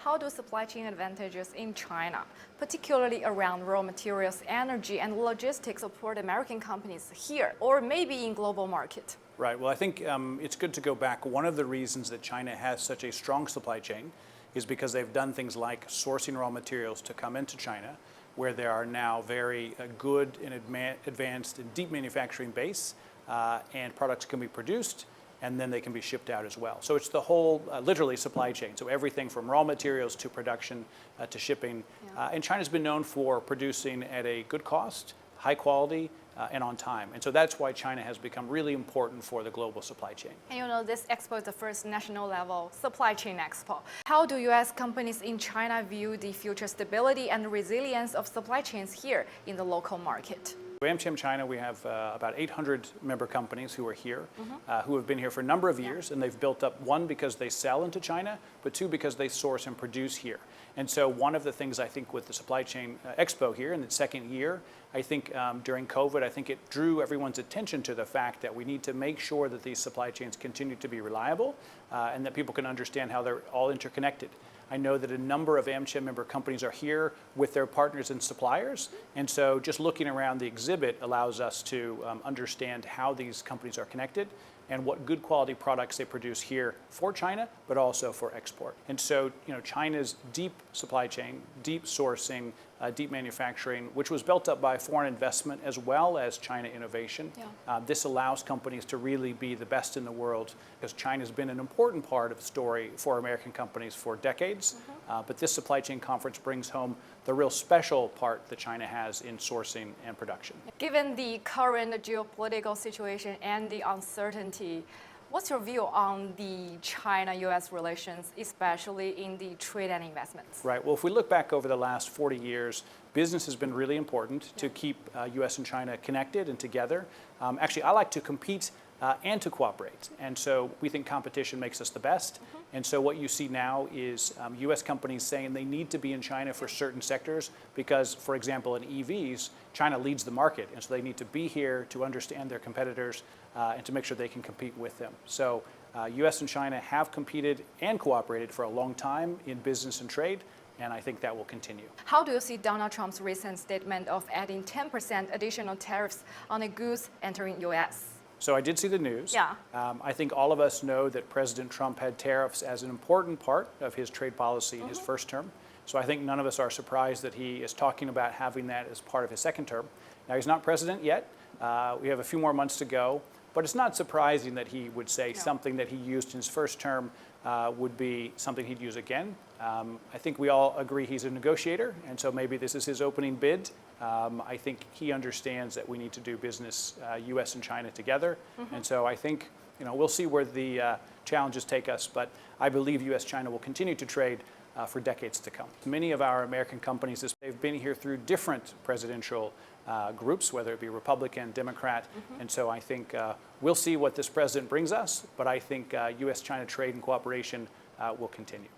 how do supply chain advantages in China, particularly around raw materials, energy, and logistics, support American companies here or maybe in global market? Right. Well, I think it's good to go back. One of the reasons that China has such a strong supply chain is because they've done things like sourcing raw materials to come into China, where there are now very good and advanced and deep manufacturing base, and products can be produced, and then they can be shipped out as well. So it's the whole, literally, supply chain. So everything from raw materials to production to shipping. Yeah. And China's been known for producing at a good cost, high quality, and on time. And so that's why China has become really important for the global supply chain. And you know, this expo is the first national level supply chain expo. How do U.S. companies in China view the future stability and resilience of supply chains here in the local market? AmCham China, we have about 800 member companies who are here, who have been here for a number of years, and they've built up, one, because they sell into China, but two, because they source and produce here. And so one of the things I think with the Supply Chain Expo here in its second year, I think during COVID, I think it drew everyone's attention to the fact that we need to make sure that these supply chains continue to be reliable and that people can understand how they're all interconnected. I know that a number of AmCham member companies are here with their partners and suppliers, and so just looking around the exhibit allows us to understand how these companies are connected and what good quality products they produce here for China, but also for export. And so, you know, China's deep supply chain, deep sourcing, deep manufacturing, which was built up by foreign investment as well as China innovation. Yeah. This allows companies to really be the best in the world, because China's been an important part of the story for American companies for decades. But this supply chain conference brings home the real special part that China has in sourcing and production. Given the current geopolitical situation and the uncertainty, what's your view on the China-US relations, especially in the trade and investments? Right. Well, if we look back over the last 40 years, business has been really important to keep US and China connected and together. Actually, I like to compete and to cooperate. And so we think competition makes us the best. And so what you see now is US companies saying they need to be in China for certain sectors because, for example, in EVs, China leads the market. And so they need to be here to understand their competitors and to make sure they can compete with them. So US and China have competed and cooperated for a long time in business and trade. And I think that will continue. How do you see Donald Trump's recent statement of adding 10% additional tariffs on the goods entering US? So I did see the news. Yeah. I think all of us know that President Trump had tariffs as an important part of his trade policy in his first term. So I think none of us are surprised that he is talking about having that as part of his second term. Now, he's not president yet. We have a few more months to go. But it's not surprising that he would say something that he used in his first term would be something he'd use again. I think we all agree he's a negotiator, and so maybe this is his opening bid. I think he understands that we need to do business, U.S. and China together. And so I think, you know, we'll see where the challenges take us, but I believe U.S.-China will continue to trade for decades to come. Many of our American companies, they've been here through different presidential groups, whether it be Republican, Democrat, and so I think we'll see what this president brings us, but I think U.S.-China trade and cooperation will continue.